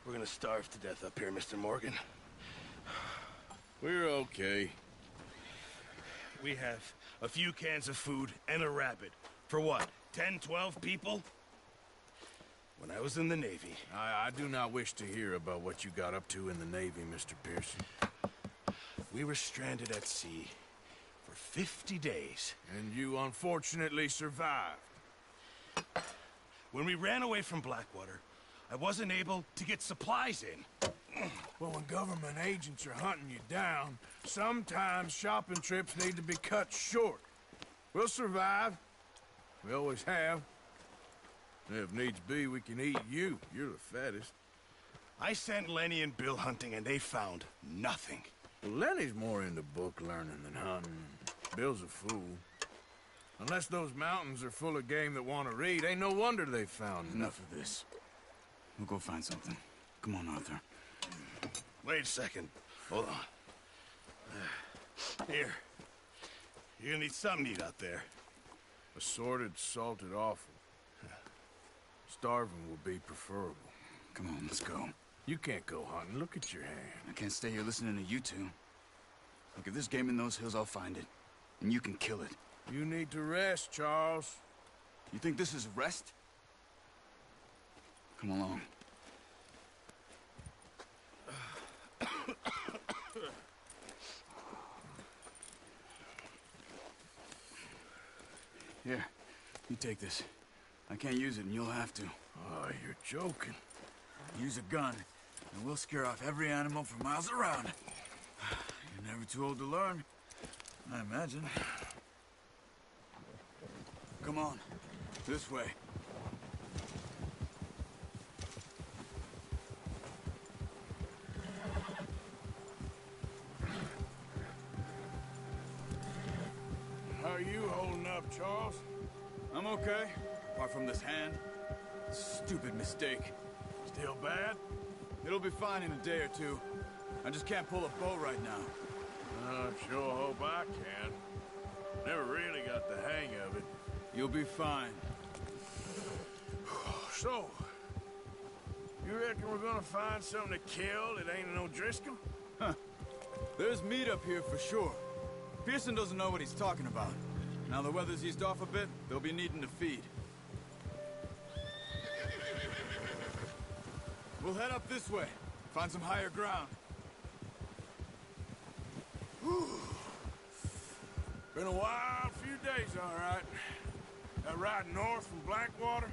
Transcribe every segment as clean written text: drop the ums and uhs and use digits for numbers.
We're gonna starve to death up here, Mr. Morgan. We're okay. We have a few cans of food and a rabbit. For what, 10, 12 people? When I was in the Navy... I do not wish to hear about what you got up to in the Navy, Mr. Pearson. We were stranded at sea for 50 days. And you unfortunately survived. When we ran away from Blackwater, I wasn't able to get supplies in. Well, when government agents are hunting you down, sometimes shopping trips need to be cut short. We'll survive. We always have. If needs be, we can eat you. You're the fattest. I sent Lenny and Bill hunting, and they found nothing. Well, Lenny's more into book learning than hunting. Bill's a fool. Unless those mountains are full of game that want to read, ain't no wonder they found Enough of this. We'll go find something. Come on, Arthur. Wait a second. Hold on. Here. You're gonna need something to eat out there. Assorted, salted offal. Starving will be preferable. Come on, let's go. You can't go hunting. Look at your hand. I can't stay here listening to you two. Look, if there's game in those hills, I'll find it. And you can kill it. You need to rest, Charles. You think this is rest? Come along. Here, you take this. I can't use it, and you'll have to. Oh, you're joking. Use a gun, and we'll scare off every animal for miles around. You're never too old to learn, I imagine. Come on, this way. How are you holding up, Charles? I'm okay, apart from this hand. Stupid mistake. Still bad? It'll be fine in a day or two. I just can't pull a bow right now. I sure hope I can. Never really got the hang of it. You'll be fine. So, you reckon we're gonna find something to kill that ain't no Driscoll? Huh. There's meat up here for sure. Pearson doesn't know what he's talking about. Now the weather's eased off a bit, they'll be needing to feed. We'll head up this way. Find some higher ground. Whew. Been a wild few days, all right. That ride north from Blackwater,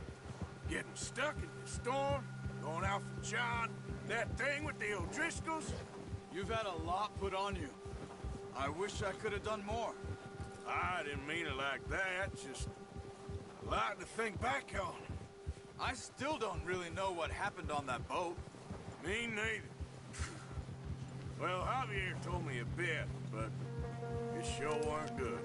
getting stuck in the storm, going out from John, that thing with the O'Driscolls. You've had a lot put on you. I wish I could have done more. I didn't mean it like that, just a lot to think back on. I still don't really know what happened on that boat. Me neither. Well, Javier told me a bit, but it sure weren't good.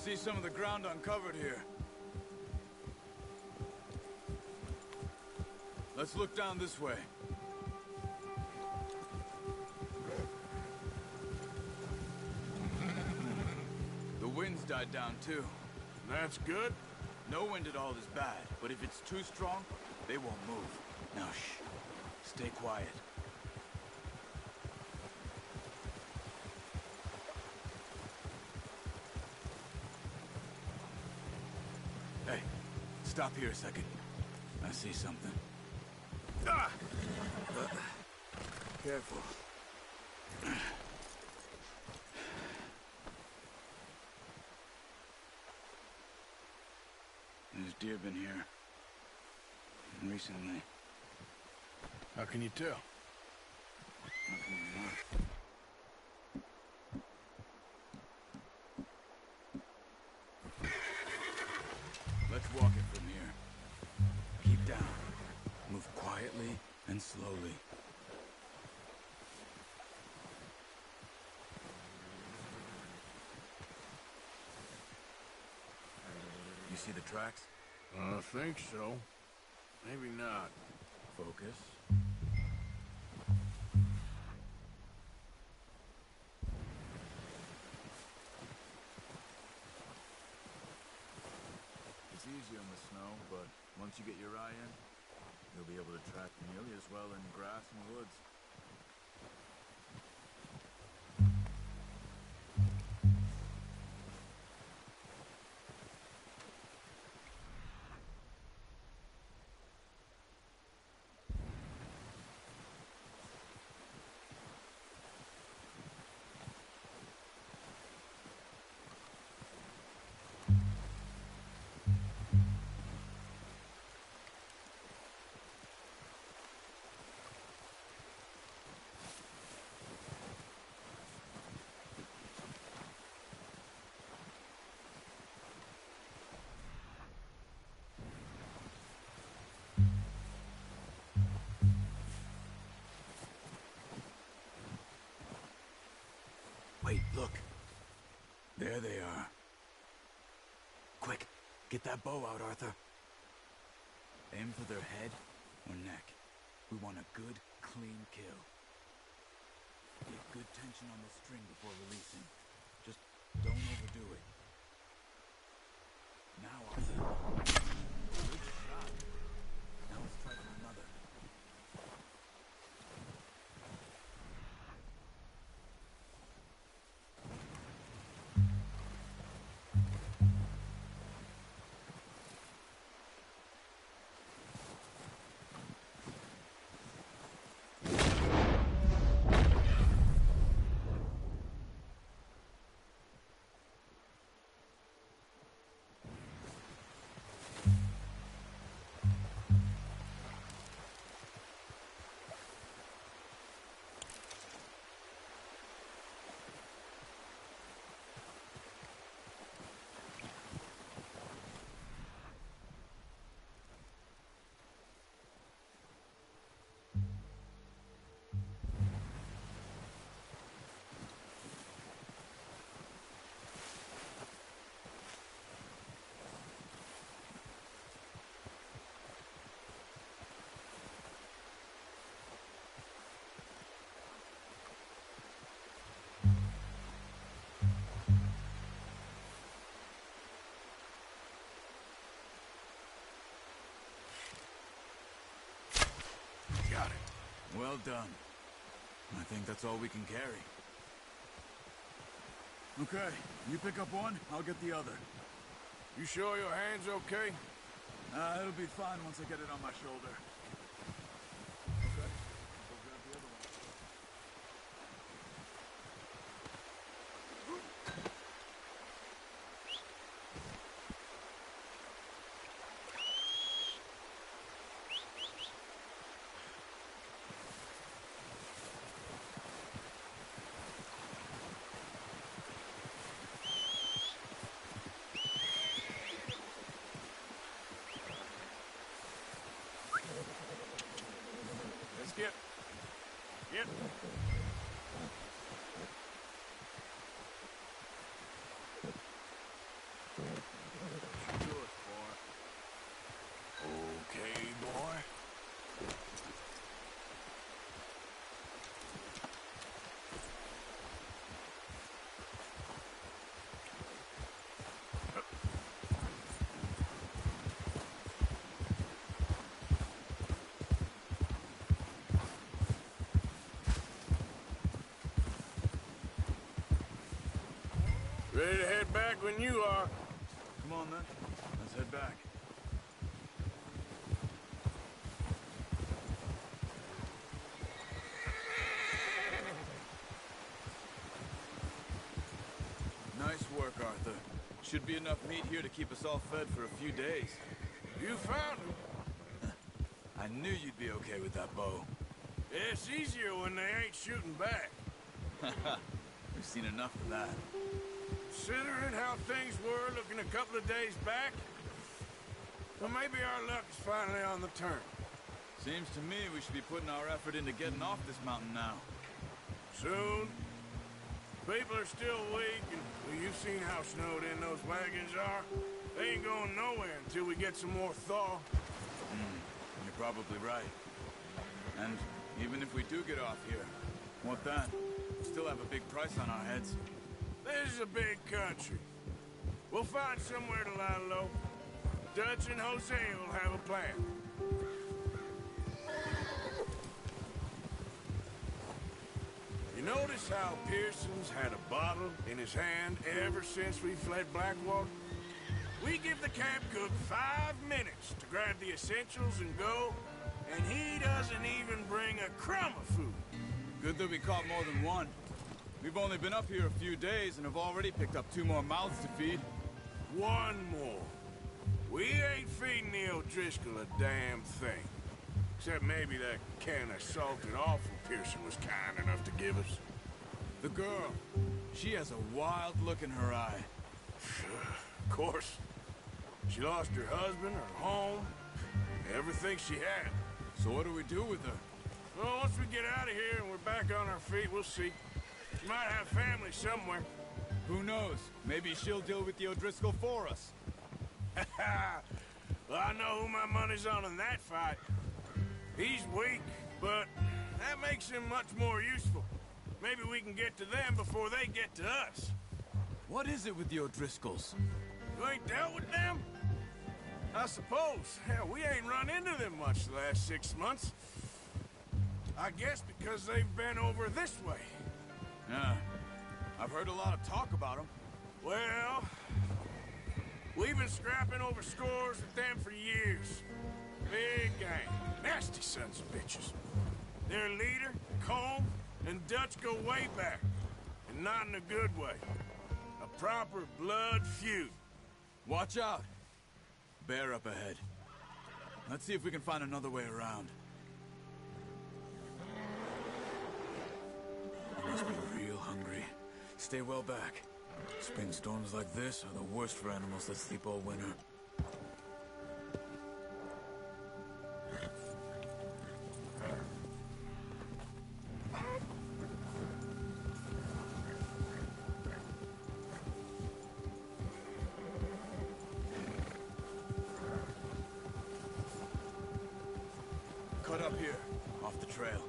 see some of the ground uncovered here. Let's look down this way. The wind's died down too. That's good. No wind at all is bad, but if it's too strong, they won't move. Now shh. Stay quiet. Hey, stop here a second. I see something. Ah! Careful. There's deer been here. Recently. How can you tell? Let's walk it from here. Keep down. Move quietly and slowly. You see the tracks? I think so. Maybe not. Focus. It's easy on the snow, but once you get your eye in, you'll be able to track nearly as well in grass and woods. Wait, look. There they are. Quick, get that bow out, Arthur. Aim for their head or neck. We want a good, clean kill. Get good tension on the string before releasing. Just don't overdo it. Now, Arthur. Good shot. Now let's try for another. Got it. Well done. I think that's all we can carry. Okay, you pick up one, I'll get the other. You sure your hand's okay? It'll be fine once I get it on my shoulder. Okay, go grab the other one. Skip. Yep. Ready to head back when you are. Come on, then. Let's head back. Nice work, Arthur. Should be enough meat here to keep us all fed for a few days. You found him. I knew you'd be okay with that bow. It's easier when they ain't shooting back. We've seen enough of that. Considering how things were looking a couple of days back, well, maybe our luck is finally on the turn. Seems to me we should be putting our effort into getting off this mountain now. Soon. People are still weak, and well, you've seen how snowed in those wagons are. They ain't going nowhere until we get some more thaw. You're probably right. And even if we do get off here, what then? We still have a big price on our heads. This is a big country. We'll find somewhere to lie low. Dutch and Jose will have a plan. You notice how Pearson's had a bottle in his hand ever since we fled Blackwater? We give the camp cook 5 minutes to grab the essentials and go, and he doesn't even bring a crumb of food. Good that we caught more than one. We've only been up here a few days and have already picked up 2 more mouths to feed. One more. We ain't feeding the O'Driscoll a damn thing. Except maybe that can of salted offal Pearson was kind enough to give us. The girl, she has a wild look in her eye. Of course. She lost her husband, her home, everything she had. So what do we do with her? Well, once we get out of here and we're back on our feet, we'll see. She might have family somewhere. Who knows? Maybe she'll deal with the O'Driscoll for us. Well, I know who my money's on in that fight. He's weak, but that makes him much more useful. Maybe we can get to them before they get to us. What is it with the O'Driscolls? You ain't dealt with them? I suppose. Hell, we ain't run into them much the last 6 months. I guess because they've been over this way. Yeah. I've heard a lot of talk about them. Well, we've been scrapping over scores with them for years. Big gang. Nasty sons of bitches. Their leader, Colm, and Dutch go way back. And not in a good way. A proper blood feud. Watch out. Bear up ahead. Let's see if we can find another way around. You must be real hungry. Stay well back. Spring storms like this are the worst for animals that sleep all winter. Cut up here, off the trail.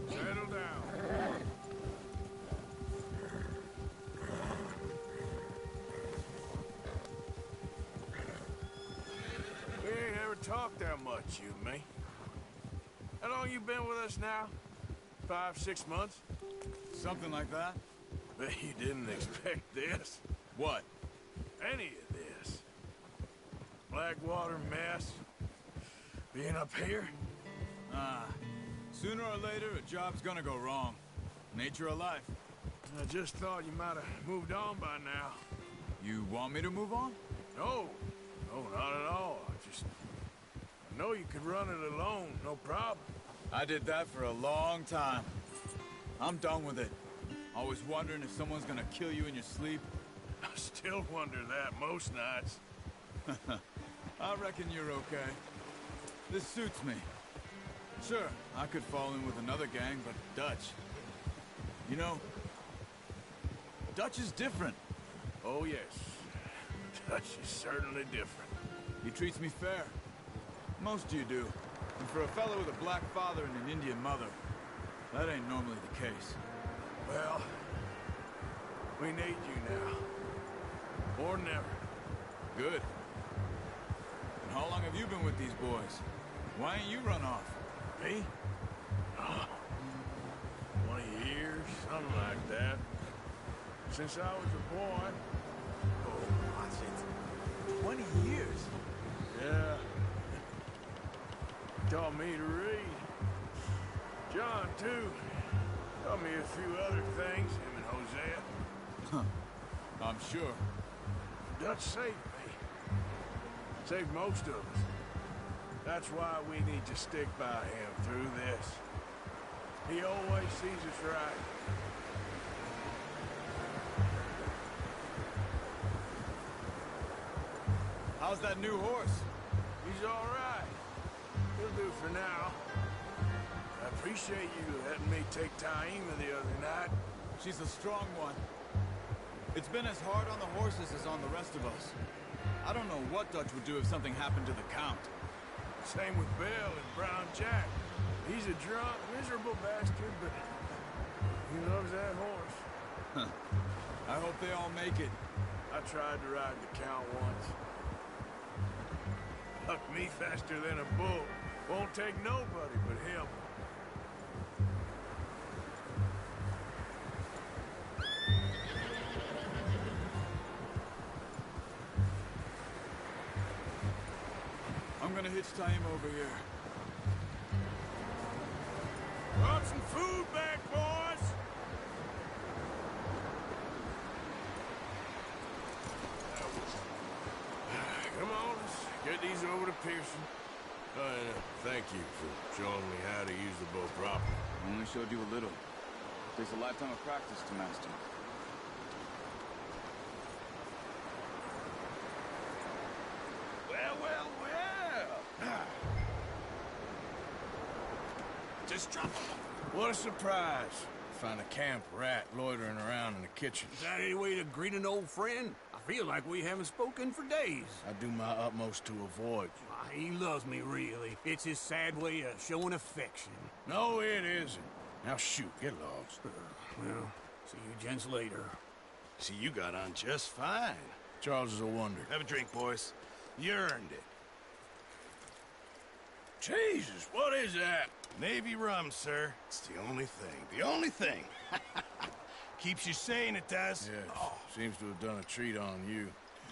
Settle down. We ain't ever talked that much, you and me. How long you been with us now? 5, 6 months? Something like that? Bet you didn't expect this. What? Any of this. Blackwater mess. Being up here. Sooner or later, a job's gonna go wrong. Nature of life. I just thought you might have moved on by now. You want me to move on? No. No, not at all. I know you could run it alone, no problem. I did that for a long time. I'm done with it. Always wondering if someone's gonna kill you in your sleep. I still wonder that most nights. I reckon you're okay. This suits me. Sure, I could fall in with another gang, but Dutch... You know, Dutch is different. Oh, yes. Dutch is certainly different. He treats me fair. Most you do. And for a fellow with a black father and an Indian mother, that ain't normally the case. Well, we need you now. Or never. Good. How long have you been with these boys? Why ain't you run off? Me? 20 years, something like that. Since I was a boy. Oh, watch it. 20 years? Yeah. Taught me to read. John, too. Taught me a few other things, him and Hosea. Huh. I'm sure. Dutch saved me. Saved most of us. That's why we need to stick by him through this. He always sees us right. How's that new horse? He's all right. He'll do for now. I appreciate you letting me take Taima the other night. She's a strong one. It's been as hard on the horses as on the rest of us. I don't know what Dutch would do if something happened to the Count. Same with Bill and Brown Jack. He's a drunk, miserable bastard, but he loves that horse. Huh. I hope they all make it. I tried to ride the Count once. Bucked me faster than a bull. Won't take nobody but him. I'm gonna hitch Taima over here. Brought some food back, boys! Come on, let's get these over to Pearson. And thank you for showing me how to use the bow properly. I only showed you a little. Takes a lifetime of practice to master. Well, well, well! Just drop it. What a surprise. Find a camp rat loitering around in the kitchen. Is that any way to greet an old friend? I feel like we haven't spoken for days. I do my utmost to avoid you. Ah, he loves me, really. It's his sad way of showing affection. No, it isn't. Now shoot, get lost. Well, see you gents later. See, you got on just fine. Charles is a wonder. Have a drink, boys. You earned it. Jesus, what is that? Navy rum, sir. It's the only thing. The only thing. Keeps you sane, it does. Yes, seems to have done a treat on you.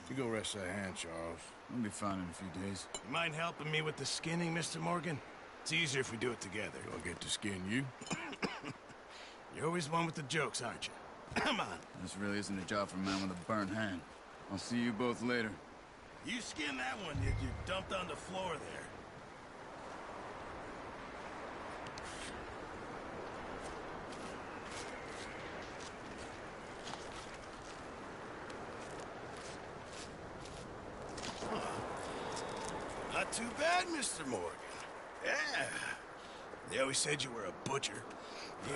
You go rest that hand, Charles. I'll be fine in a few days. You mind helping me with the skinning, Mr. Morgan? It's easier if we do it together. Do I get to skin you? You're always one with the jokes, aren't you? Come on. This really isn't a job for a man with a burnt hand. I'll see you both later. You skinned that one you dumped on the floor there. Not too bad, Mr. Morgan. Yeah. They always said you were a butcher.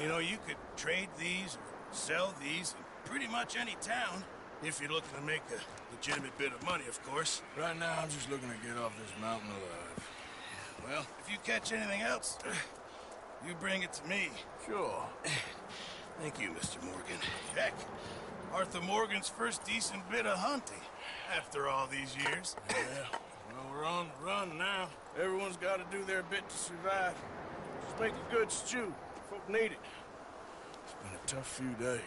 You know, you could trade these or sell these in pretty much any town, if you're looking to make a legitimate bit of money, of course. Right now, I'm just looking to get off this mountain alive. Well, if you catch anything else, you bring it to me. Sure. Thank you, Mr. Morgan. Heck, Arthur Morgan's first decent bit of hunting after all these years. Yeah. Well, we're on the run now. Everyone's got to do their bit to survive. Just make a good stew. Folk need it. It's been a tough few days.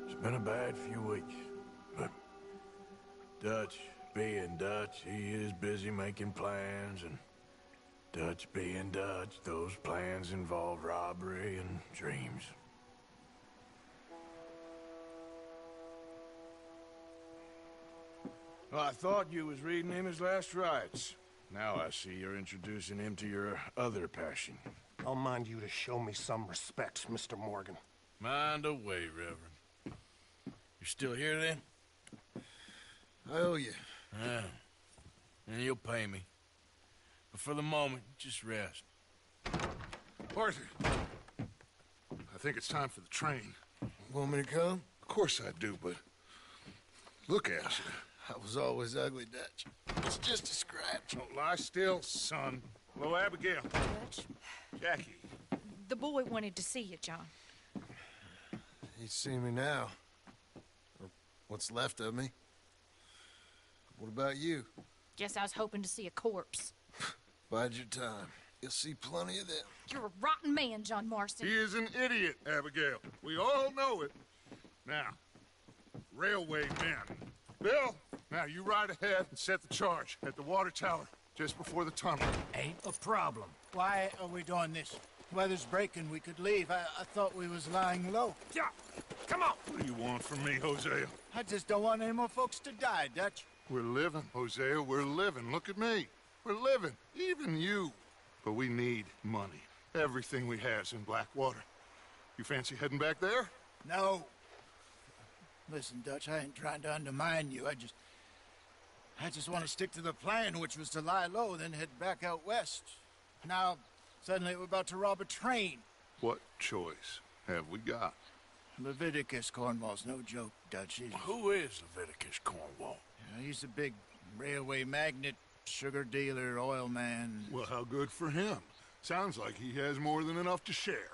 It's been a bad few weeks, but Dutch being Dutch, he is busy making plans, and Dutch being Dutch, those plans involve robbery and dreams. Well, I thought you was reading him his last rites. Now I see you're introducing him to your other passion. I'll mind you to show me some respect, Mr. Morgan. Mind away, Reverend. You still here, then? I owe you. Yeah. And you'll pay me. But for the moment, just rest. Arthur, I think it's time for the train. Want me to come? Of course I do, but look, Asher, I was always ugly, Dutch. It's just a scratch. Don't lie still, son. Hello, Abigail. Dutch, Jackie. the boy wanted to see you, John. He's seen me now. Or what's left of me. What about you? Guess I was hoping to see a corpse. Bide your time. You'll see plenty of them. You're a rotten man, John Marston. He is an idiot, Abigail. We all know it. Now, railway men. Bill, now you ride ahead and set the charge at the water tower just before the tunnel. Ain't a problem. Why are we doing this? Weather's breaking. We could leave. I thought we was lying low. Yeah, come on. What do you want from me, Hosea? I just don't want any more folks to die, Dutch. We're living, Hosea. We're living. Look at me. We're living. Even you. But we need money. Everything we has in Blackwater. You fancy heading back there? No. Listen, Dutch, I ain't trying to undermine you. I just want to stick to the plan, which was to lie low, then head back out west. Now, suddenly we're about to rob a train. What choice have we got? Leviticus Cornwall's no joke, Dutch. Who is Leviticus Cornwall? He's a big railway magnate, sugar dealer, oil man. Well, how good for him. Sounds like he has more than enough to share.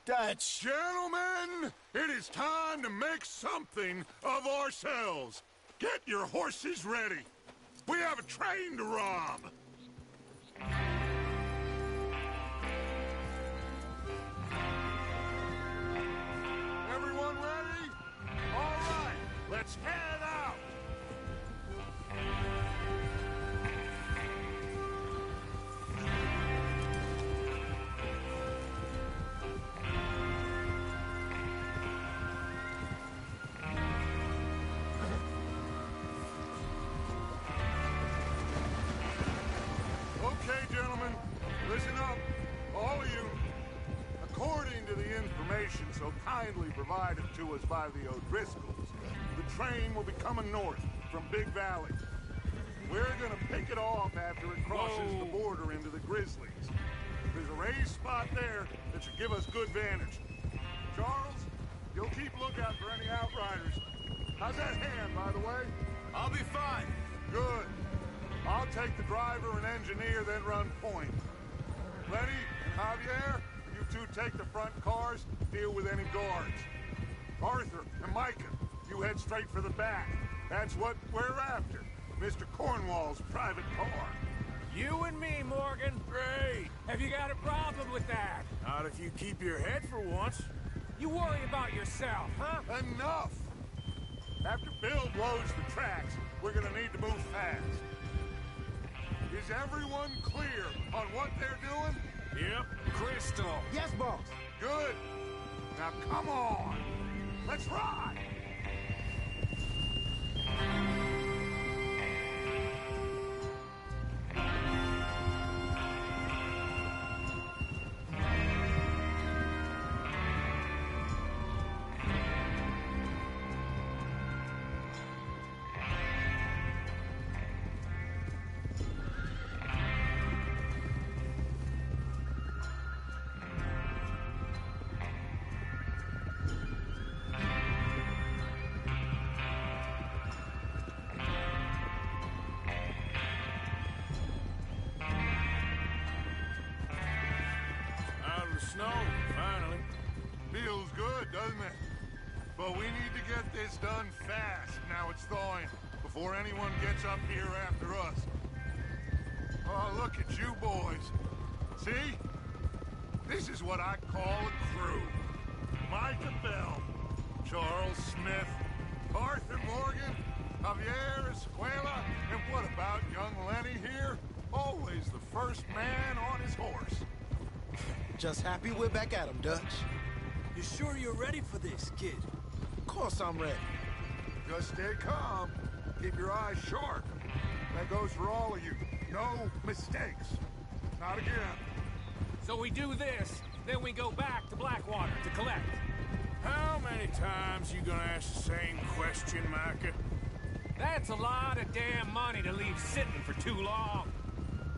Dutch! Gentlemen, it is time to make something of ourselves. Get your horses ready. We have a train to rob. Everyone ready? All right, let's head out. Okay, gentlemen, listen up, all of you. According to the information so kindly provided to us by the O'Driscolls, the train will be coming north from Big Valley. We're gonna pick it off after it crosses the border into the Grizzlies. There's a raised spot there that should give us good vantage. Charles, you'll keep lookout for any outriders. How's that hand, by the way? I'll be fine. Good. I'll take the driver and engineer, then run point. Lenny and Javier, you two take the front cars, deal with any guards. Arthur and Micah, you head straight for the back. That's what we're after. Mr. Cornwall's private car. You and me, Morgan. Great. Have you got a problem with that? Not if you keep your head for once. You worry about yourself, huh? Enough! After Bill blows the tracks, we're gonna need to move fast. Is everyone clear on what they're doing? Yep. Crystal. Yes, boss. Good. Now come on. Let's ride. Out of the snow, finally. Feels good, doesn't it? But we need to get this done fast. Now it's thawing, before anyone gets up here after us. Oh, look at you boys. See? This is what I call a crew. Micah Bell, Charles Smith, Arthur Morgan, Javier Escuela, and what about young Lenny here? Always the first man on his horse. Just happy we're back at 'em, Dutch. You sure you're ready for this, kid? Of course I'm ready. Just stay calm. Keep your eyes sharp. That goes for all of you. No mistakes. Not again. So we do this, then we go back to Blackwater to collect. How many times you gonna ask the same question, Micah? That's a lot of damn money to leave sitting for too long.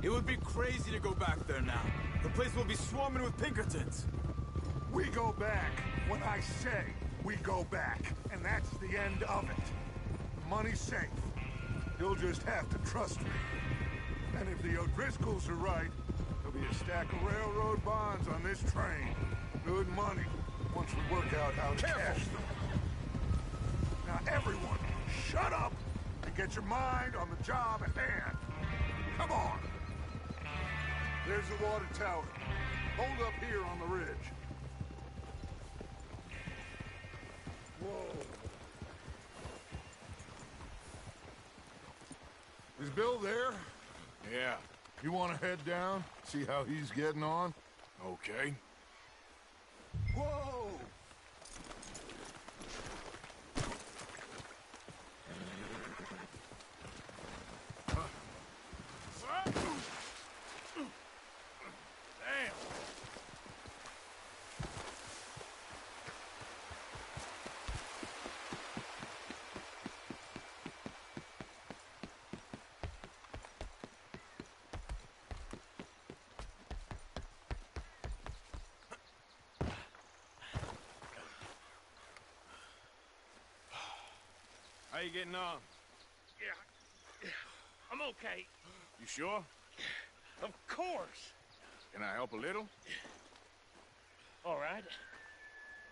It would be crazy to go back there now. The place will be swarming with Pinkertons. We go back when I say we go back, and that's the end of it. Money's safe. You'll just have to trust me. And if the O'Driscolls are right, there'll be a stack of railroad bonds on this train. Good money, once we work out how to cash them. Now everyone, shut up and get your mind on the job at hand. Come on. There's the water tower. Hold up here on the ridge. Whoa. Is Bill there? Yeah. You want to head down? See how he's getting on? Okay. Whoa! Damn. How you getting on? Yeah, I'm okay. You sure? Of course. Can I help a little? All right.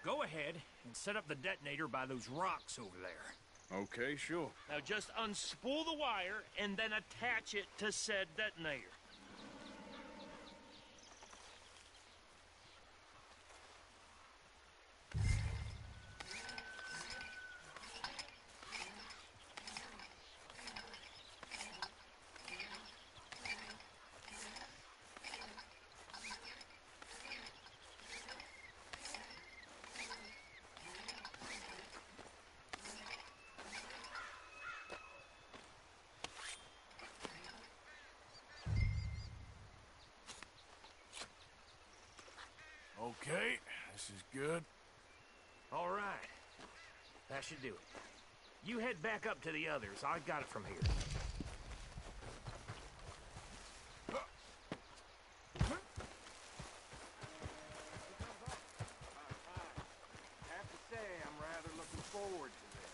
Go ahead and set up the detonator by those rocks over there. Okay, sure. Now just unspool the wire and then attach it to said detonator. Okay, this is good. All right. That should do it. You head back up to the others. I got it from here. Have to say, I'm rather looking forward to this.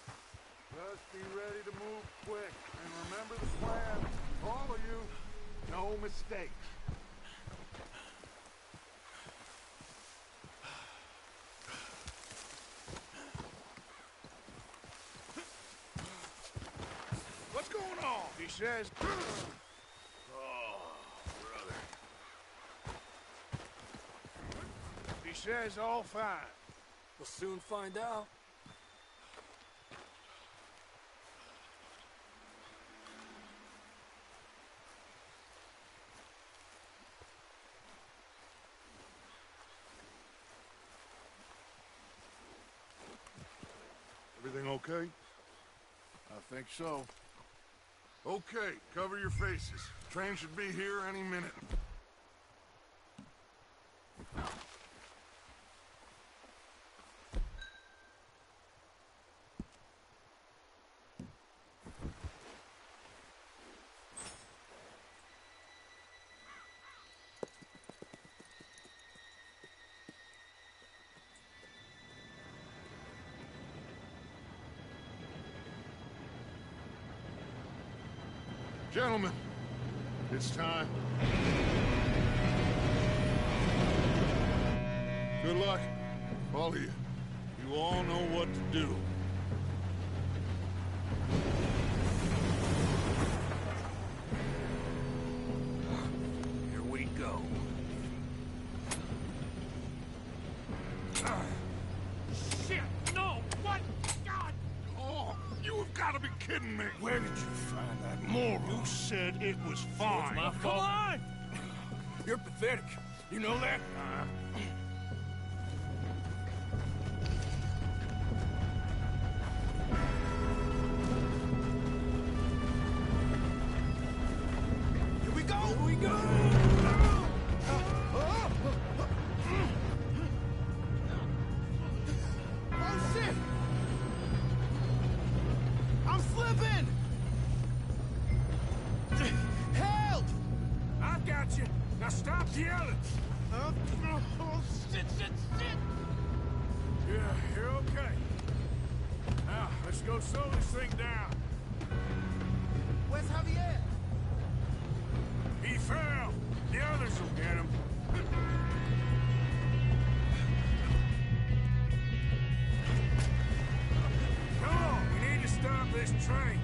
Just be ready to move quick. And remember the plan. All of you, no mistakes. What's going on? He says... Oh, brother. He says all fine. We'll soon find out. Everything okay? I think so. Okay, cover your faces. Train should be here any minute. Gentlemen, it's time. Good luck, all of you. You all know what to do. Here we go. Shit! No! What? God! Oh, you have got to be kidding me. Where did you find that moron? You said it was fine. My fault. Come on! You're pathetic. You know that? Here we go! Here we go! Oh, shit! I'm slipping! Help! I've got you. Now stop yelling. Oh, shit. Yeah, you're okay. Now, let's go slow this thing down. Where's Javier? He fell. The others will get him. Come on, we need to stop this train.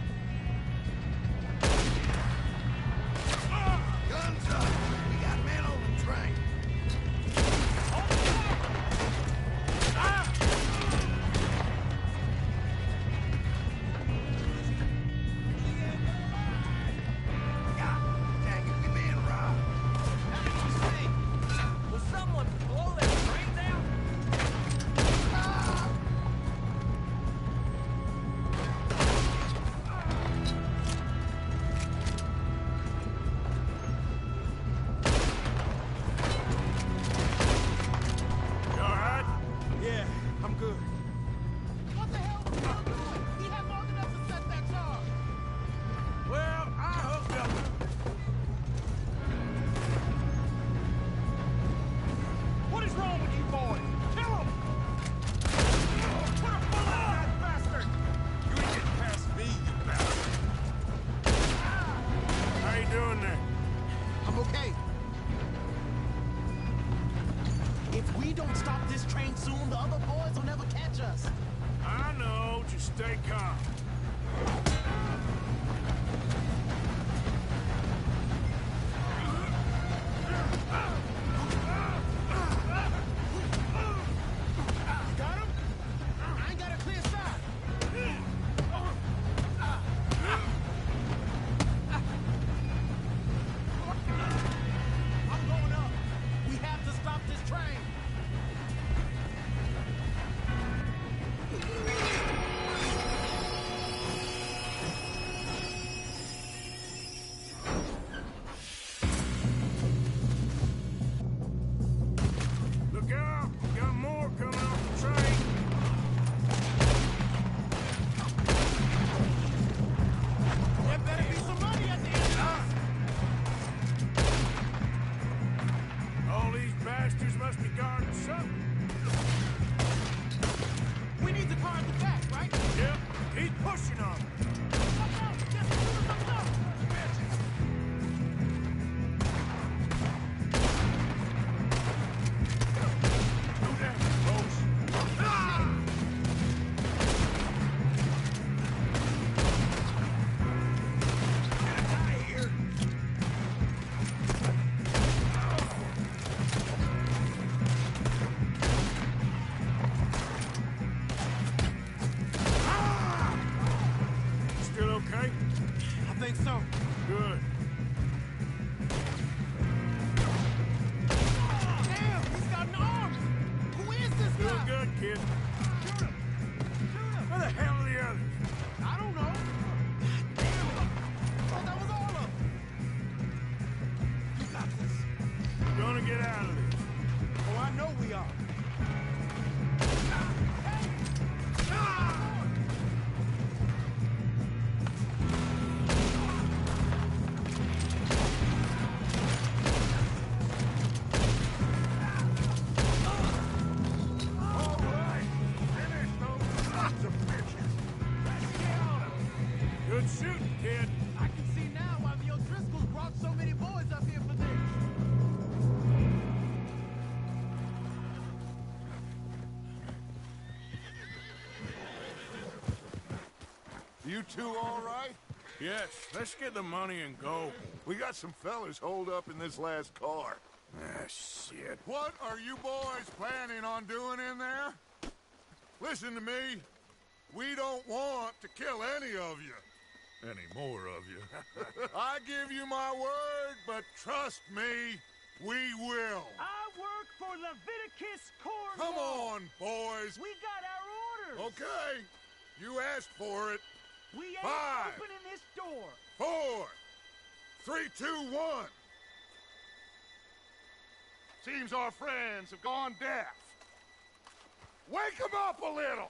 Guns up! We got men on the train. God dang it, we being robbed. Will someone blow that train down? You all right? Yeah, I'm good. What the hell was he doing? He had long enough to set that charge. Well, I hooked up. What is wrong with you boys? Kill him! Put a bullet in that bastard! You ain't getting past me, you bastard. How you doing there? I'm okay. If we don't stop this train soon, the other boys will never catch us. I know. Just stay calm. Got him? I ain't got a clear shot. I'm going up. We have to stop this train. Look out! We got more coming off the train. There better be some money at the end of this. All these bastards must be guarding something. We need the car at the back, right? Yep, keep pushing on them. Look out! Just shoot them up. Do that, folks. Still okay? I think so. Good. Damn, he's got an arm. Who is this Still guy? good, kid. Shoot him. Shoot him. Where the hell are the others? I don't know. Damn it. Thought that was all of them. You got this. We're gonna get out of this. Oh, I know we are. All right, finish those sons of bitches. Good shooting, kid. I can see now why the O'Driscolls brought so many boys up here for this. You two all right? Yes, let's get the money and go. We got some fellas holed up in this last car. Ah, shit. What are you boys planning on doing in there? Listen to me. We don't want to kill any of you. Any more of you. I give you my word, but trust me, we will. I work for Leviticus Cornwall. Come on, boys. We got our orders. Okay. You asked for it. We ain't 5, opening this door. 4, 3, 2, 1. Seems our friends have gone deaf. Wake them up a little.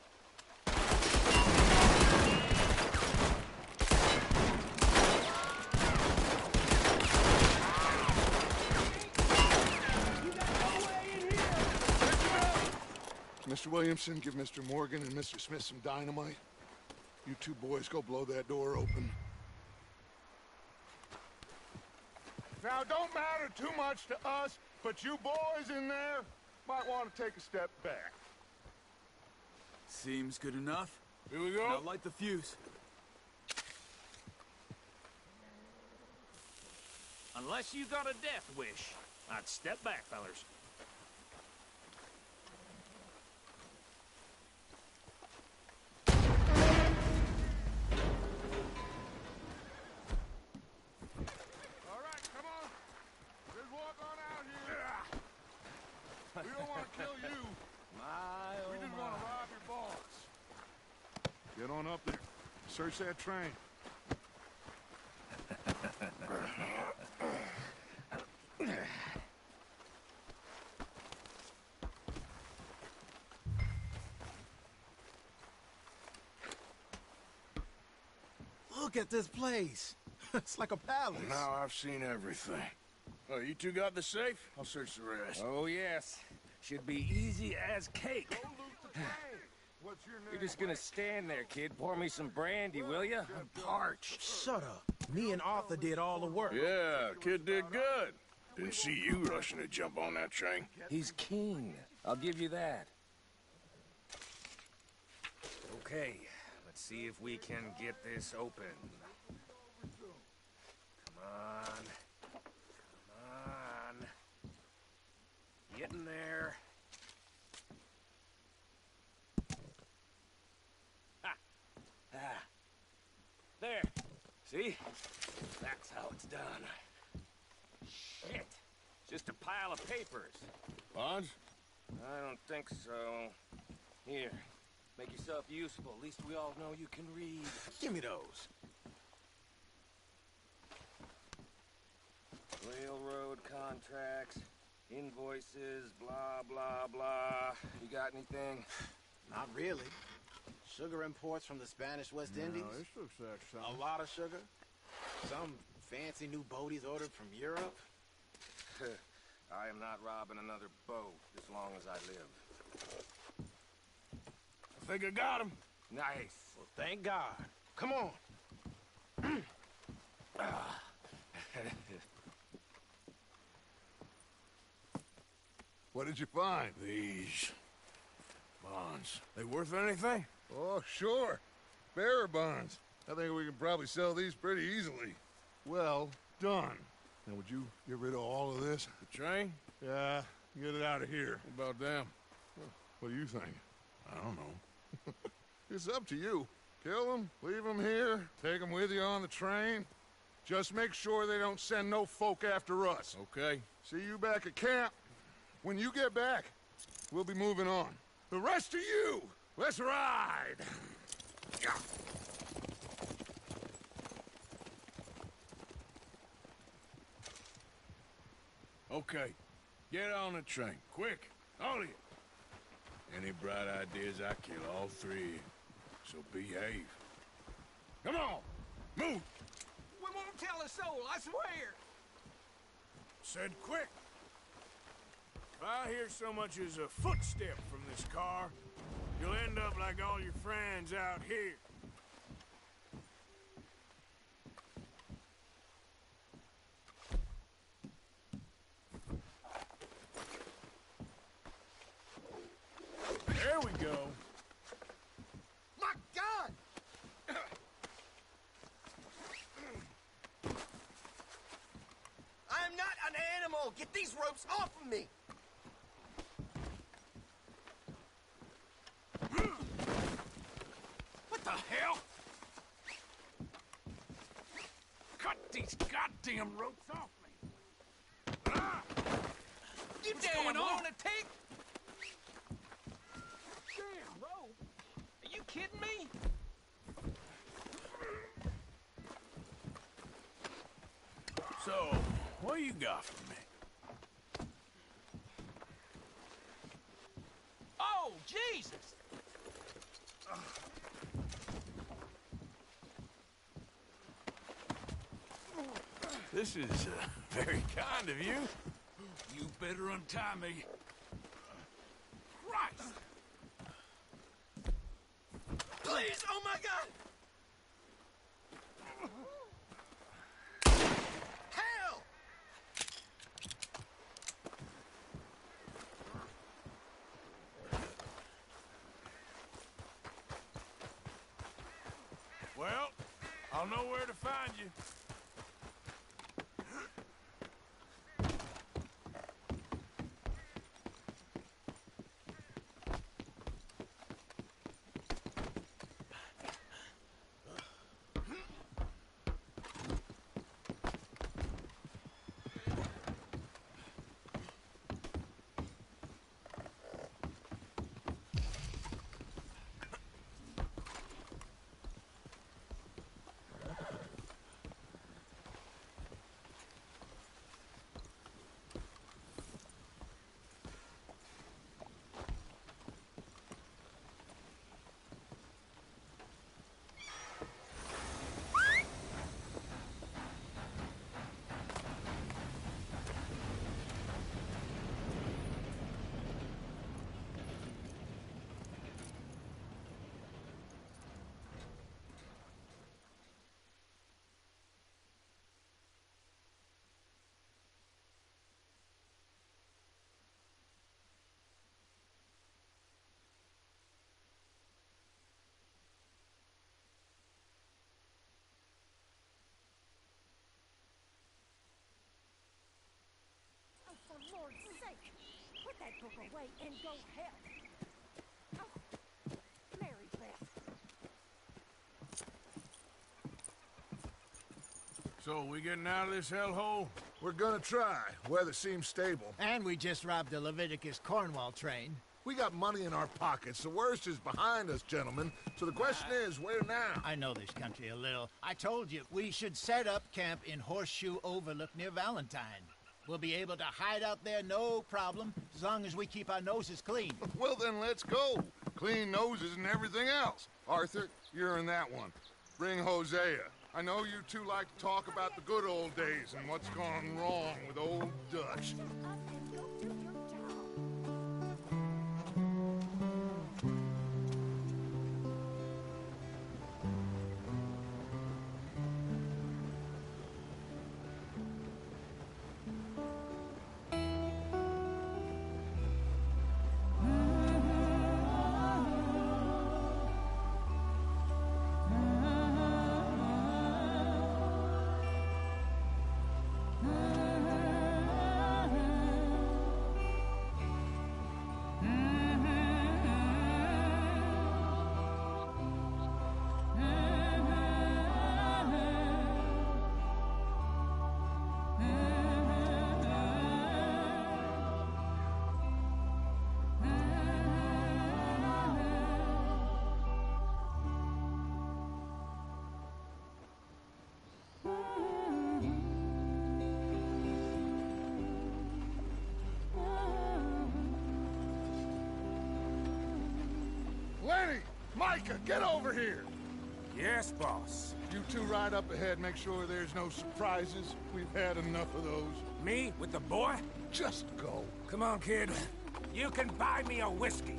Mr. Williamson, give Mr. Morgan and Mr. Smith some dynamite. You two boys go blow that door open. Now, it don't matter too much to us, but you boys in there might want to take a step back. Seems good enough. Here we go. Now light the fuse. Unless you got a death wish, I'd step back, fellers. All right, come on. Just walk on out here. We don't want to kill you. We just want to rob your boss. Get on up there. Search that train. Look at this place. It's like a palace. Now I've seen everything. Oh, you two got the safe? I'll search the rest. Oh, yes. Should be easy as cake. Go loot the train. What's your name? You're just gonna stand there, kid. Pour me some brandy, will ya? I'm parched. Shut up. Me and Arthur did all the work. Yeah, kid did good. Didn't see you rushing to jump on that train. He's keen. I'll give you that. Okay, let's see if we can get this open. Come on. Come on. Get in there. Ha! Ah. There. See? That's how it's done. Shit. Just a pile of papers. Bonds? I don't think so. Here. Make yourself useful. At least we all know you can read. Give me those. Railroad contracts, invoices, blah, blah, blah. You got anything? Not really. Sugar imports from the Spanish West Indies. this looks like something. A lot of sugar. Some fancy new boaties ordered from Europe. I am not robbing another boat as long as I live. I think I got him. Nice. Well, thank God. Come on. What did you find? These bonds. They worth anything? Oh, sure. Bearer bonds. I think we can probably sell these pretty easily. Well done. Now, would you get rid of all of this? The train? Yeah, get it out of here. What about them? What do you think? I don't know. It's up to you. Kill them, leave them here, take them with you on the train. Just make sure they don't send no folk after us. Okay. See you back at camp. When you get back, we'll be moving on. The rest of you, let's ride! Okay. Get on the train. Quick. All of you. Any bright ideas, I kill all three. So behave. Come on. Move. We won't tell a soul, I swear. Said quick. If I hear so much as a footstep from this car, you'll end up like all your friends out here. There we go. My God! I'm not an animal! Get these ropes off of me! What the hell? Cut these goddamn ropes off me. Ah! You damn lunatic! Damn rope? Are you kidding me? So, what do you got for me? Oh, Jesus! This is very kind of you. You better untie me. Christ! Please! Oh my God! Hell! I'll know where to find you. For Lord's sake, put that book away and go help. Oh, Mary Beth. So, we getting out of this hellhole? We're gonna try. Weather seems stable. And we just robbed the Leviticus Cornwall train. We got money in our pockets. The worst is behind us, gentlemen. So the question is, where now? I know this country a little. I told you, we should set up camp in Horseshoe Overlook near Valentine. We'll be able to hide out there, no problem, as long as we keep our noses clean. Well, then let's go. Clean noses and everything else. Arthur, you're in that one. Bring Hosea. I know you two like to talk about the good old days and what's gone wrong with old Dutch. Lenny! Micah, get over here! Yes, boss. You two ride up ahead, make sure there's no surprises. We've had enough of those. Me with the boy? Just go. Come on, kid. You can buy me a whiskey.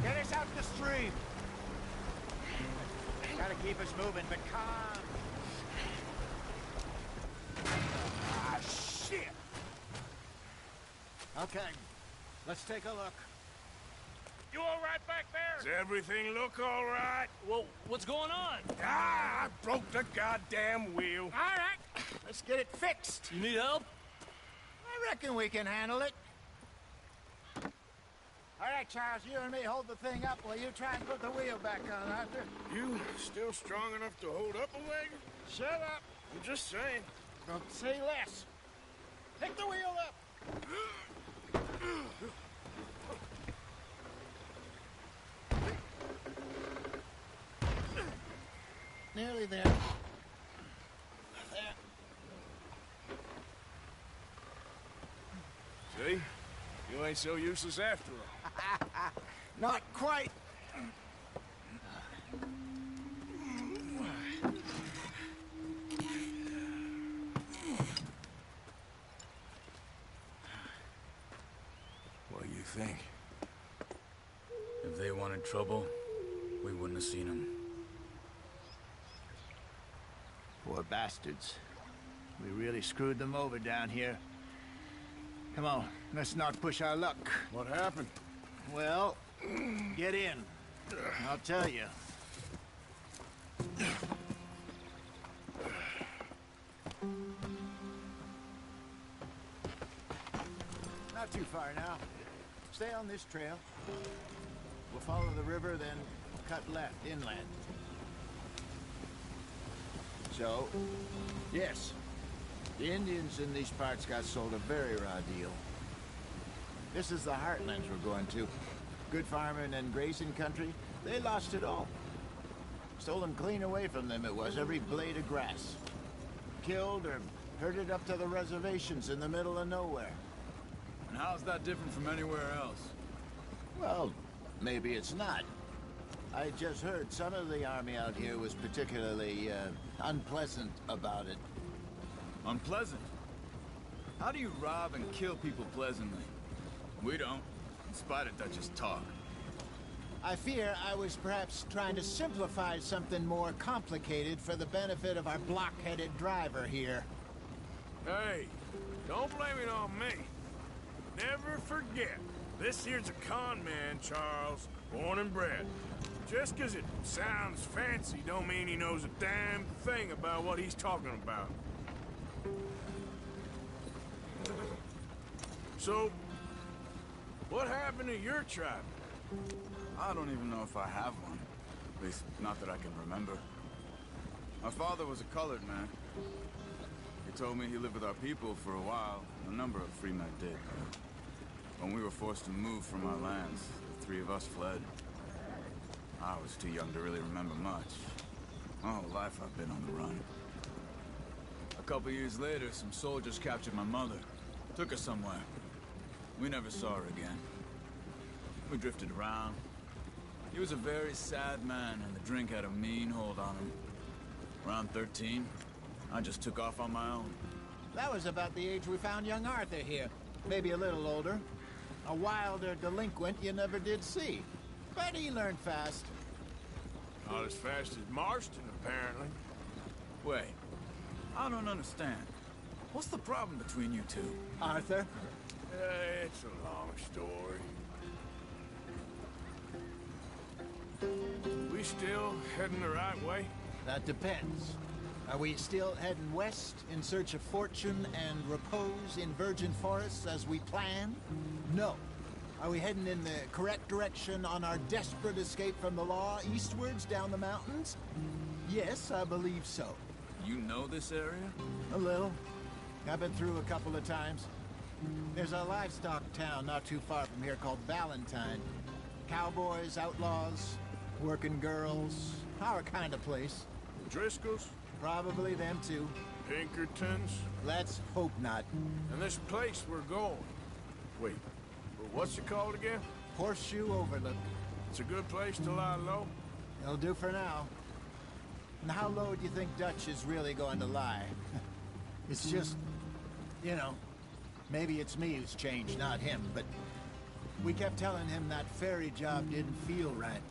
Get us out the stream. Gotta keep us moving, but calm. Ah, shit! Okay, let's take a look. You all right back there? Does everything look all right? Well, what's going on? Ah, I broke the goddamn wheel. All right, let's get it fixed. You need help? I reckon we can handle it. All right, Charles, you and me hold the thing up while you try and put the wheel back on, Arthur. You still strong enough to hold up a wagon? Shut up. I'm just saying. Don't say less. Pick the wheel up. Nearly there. See? You ain't ain't so useless after all. Not quite. What do you think? If they wanted trouble, we wouldn't have seen them. Poor bastards. We really screwed them over down here. Come on, let's not push our luck. What happened? Well, get in. I'll tell you. Not too far now. Stay on this trail. We'll follow the river, then cut left inland. So, yes, the Indians in these parts got sold a very raw deal. This is the heartlands we're going to. Good farming and grazing country, they lost it all. Stolen clean away from them it was, every blade of grass. Killed or herded up to the reservations in the middle of nowhere. And how's that different from anywhere else? Well, maybe it's not. I just heard some of the army out here was particularly, unpleasant about it. Unpleasant? How do you rob and kill people pleasantly? We don't, in spite of Dutch's talk. I fear I was perhaps trying to simplify something more complicated for the benefit of our block-headed driver here. Hey, don't blame it on me. Never forget, this here's a con man, Charles, born and bred. Just 'cause it sounds fancy don't mean he knows a damn thing about what he's talking about. So, what happened to your tribe? I don't even know if I have one. At least, not that I can remember. My father was a colored man. He told me he lived with our people for a while. A number of free men did. When we were forced to move from our lands, the three of us fled. I was too young to really remember much. My whole life I've been on the run. A couple years later, some soldiers captured my mother. Took her somewhere. We never saw her again. We drifted around. He was a very sad man, and the drink had a mean hold on him. Around 13, I just took off on my own. That was about the age we found young Arthur here. Maybe a little older. A wilder delinquent you never did see. But he learned fast. Not as fast as Marston, apparently. Wait, I don't understand. What's the problem between you two? Arthur? It's a long story. We still heading the right way? That depends. Are we still heading west in search of fortune and repose in virgin forests as we planned? No. Are we heading in the correct direction on our desperate escape from the law eastwards down the mountains? Yes, I believe so. You know this area? A little. I've been through a couple of times. There's a livestock town not too far from here called Valentine. Cowboys, outlaws, working girls, our kind of place. Driscoll's? Probably them too. Pinkertons? Let's hope not. And this place we're going. Wait, what's it called again? Horseshoe Overlook. It's a good place to lie low? It'll do for now. And how low do you think Dutch is really going to lie? It's just, you know, maybe it's me who's changed, not him, but we kept telling him that ferry job didn't feel right.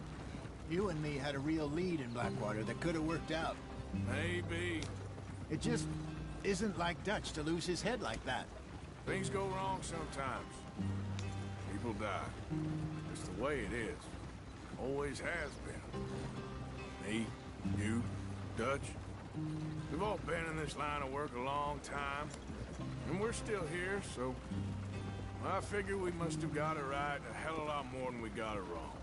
You and me had a real lead in Blackwater that could have worked out. Maybe. It just isn't like Dutch to lose his head like that. Things go wrong sometimes. People die. It's the way it is. Always has been. Me, you, Dutch. We've all been in this line of work a long time. And we're still here, so I figure we must have got it right a hell of a lot more than we got it wrong.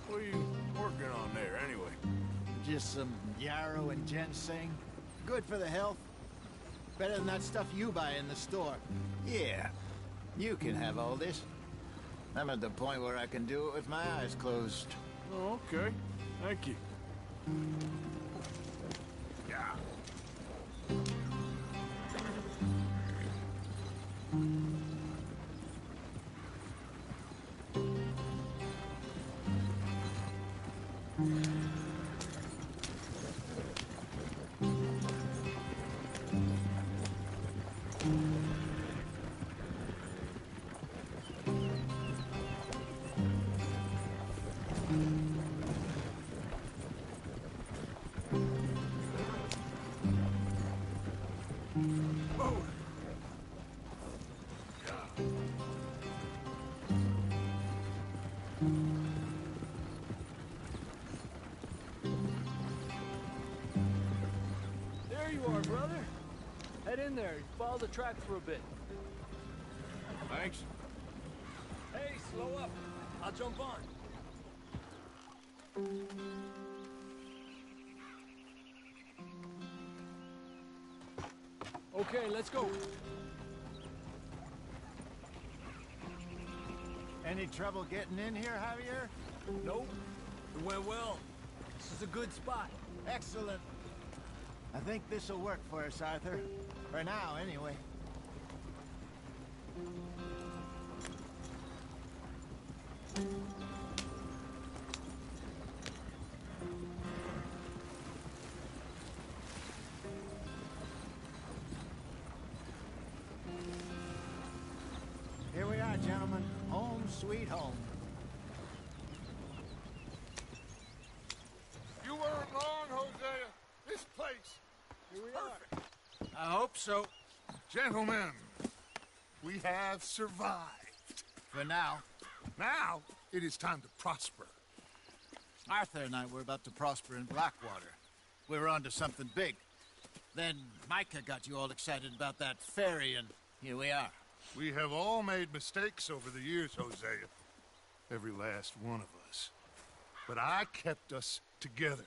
What are you working on there, anyway? Just some yarrow and ginseng. Good for the health. Better than that stuff you buy in the store. Yeah, you can have all this. I'm at the point where I can do it with my eyes closed. Oh, okay. Thank you. Yeah. There you are, brother. Head in there. Follow the track for a bit. Thanks. Hey, slow up. I'll jump on. Okay, let's go. Any trouble getting in here, Javier? Nope. It went well. This is a good spot. Excellent. I think this'll work for us, Arthur. For now, anyway. Here we are, gentlemen. Home sweet home. You weren't wrong, Hosea. This place is perfect. I hope so. Gentlemen, we have survived. For now. Now, it is time to prosper. Arthur and I were about to prosper in Blackwater. We were onto something big. Then Micah got you all excited about that ferry, and here we are. We have all made mistakes over the years, Hosea. Every last one of us. But I kept us together.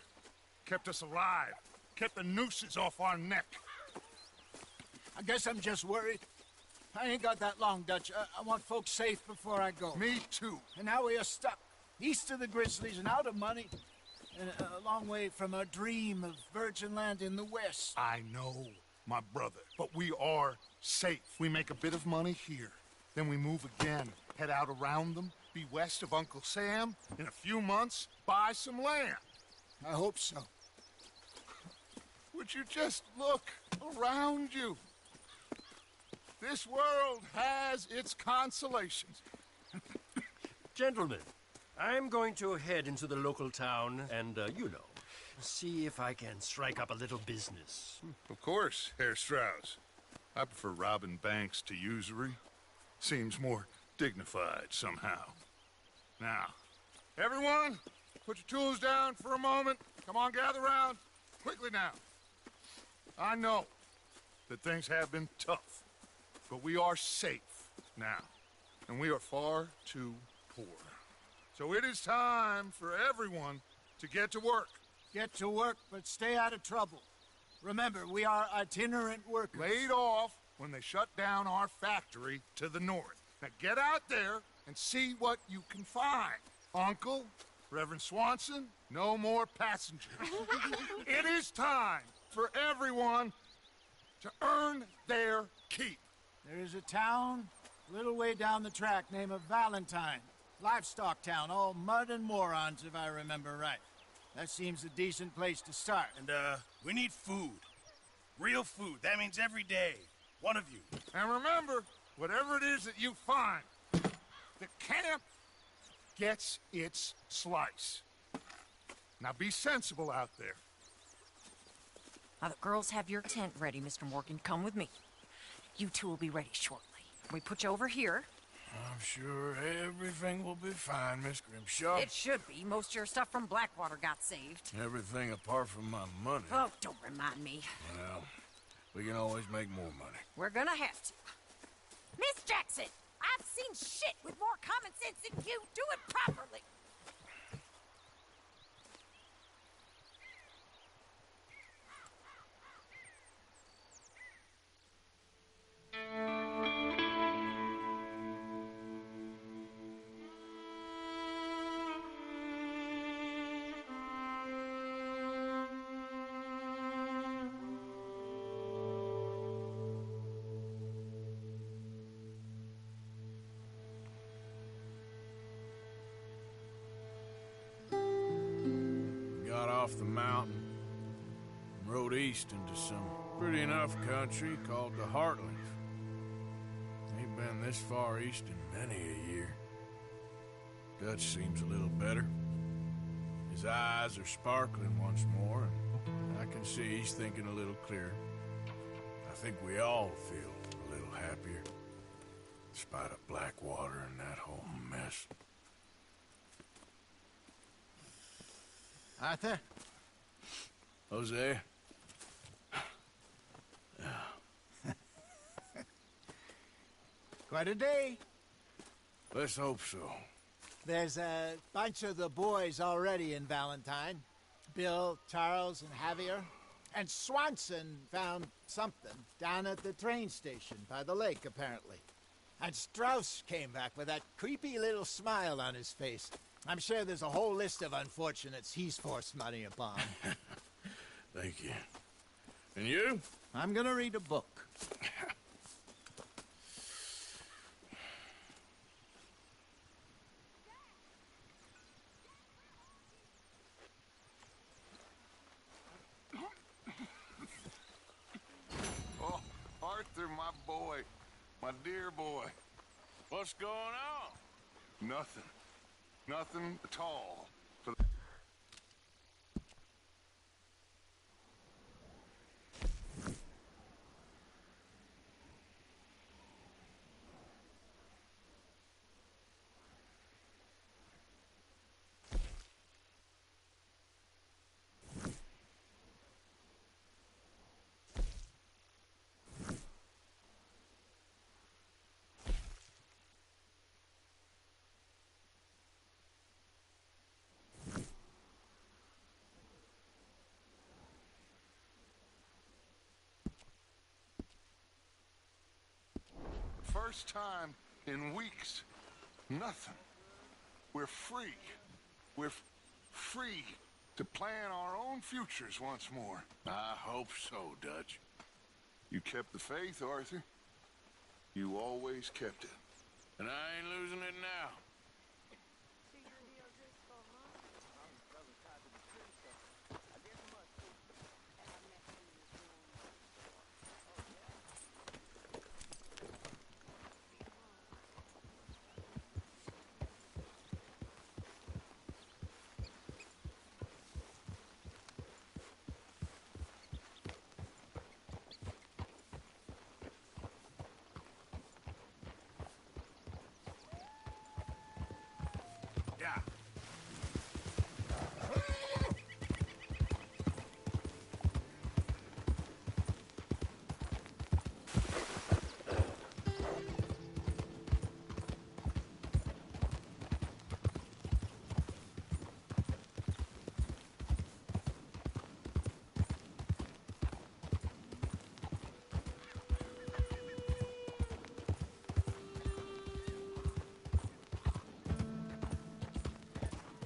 Kept us alive. Kept the nooses off our neck. I guess I'm just worried. I ain't got that long, Dutch. I want folks safe before I go. Me too. And now we are stuck. East of the Grizzlies and out of money. And a long way from our dream of virgin land in the west. I know, my brother. But we are safe. We make a bit of money here. Then we move again. Head out around them. Be west of Uncle Sam. In a few months, buy some land. I hope so. Would you just look around you? This world has its consolations. Gentlemen, I'm going to head into the local town and, see if I can strike up a little business. Of course, Herr Strauss. I prefer robbing banks to usury. Seems more dignified somehow. Now, everyone, put your tools down for a moment. Come on, gather round. Quickly now. I know that things have been tough, but we are safe now, and we are far too poor. So it is time for everyone to get to work. Get to work, but stay out of trouble. Remember, we are itinerant workers. Laid off when they shut down our factory to the north. Now get out there and see what you can find. Uncle, Reverend Swanson, no more passengers. It is time for everyone to earn their keep. There is a town a little way down the track named Valentine. Livestock town, all mud and morons, if I remember right. That seems a decent place to start. And, we need food. Real food. That means every day. One of you. And remember, whatever it is that you find, the camp gets its slice. Now be sensible out there. Now, the girls have your tent ready, Mr. Morgan. Come with me. You two will be ready shortly. We put you over here. I'm sure everything will be fine, Miss Grimshaw. It should be. Most of your stuff from Blackwater got saved. Everything apart from my money. Oh, don't remind me. Well, we can always make more money. We're gonna have to. Miss Jackson, I've seen shit with more common sense than you. Do it properly. off the mountain and rode east into some pretty enough country called the Heartlands. Ain't been this far east in many a year. Dutch seems a little better. His eyes are sparkling once more, and I can see he's thinking a little clearer. I think we all feel a little happier, despite of Blackwater and that whole mess. Arthur? Jose? Quite a day. Let's hope so. There's a bunch of the boys already in Valentine. Bill, Charles, and Javier. And Swanson found something down at the train station by the lake, apparently. And Strauss came back with that creepy little smile on his face. I'm sure there's a whole list of unfortunates he's forced money upon. Thank you. And you? I'm gonna read a book. Oh, Arthur, my boy. My dear boy. What's going on? Nothing. Nothing at all. First time in weeks. Nothing. We're free. We're free to plan our own futures once more. I hope so, Dutch. You kept the faith, Arthur. You always kept it. And I ain't losing it now.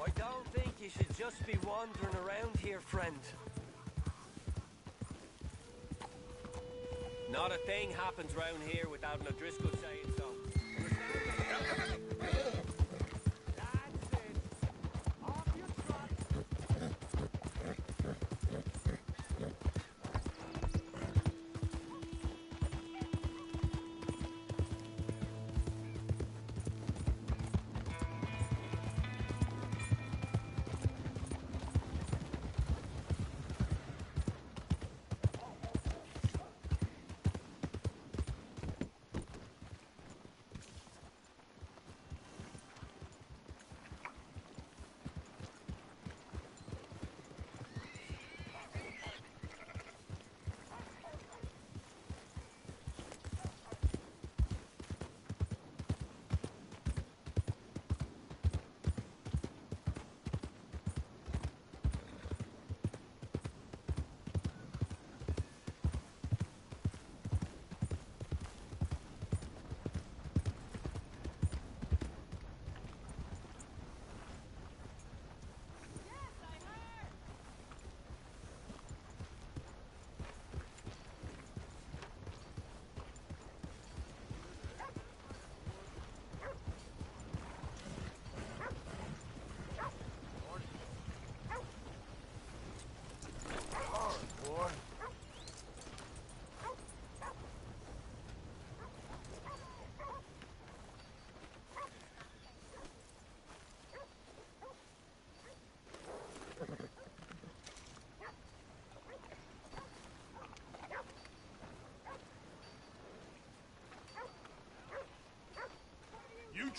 I don't think you should just be wandering around here, friend. Not a thing happens round here without an O'Driscoll saying so.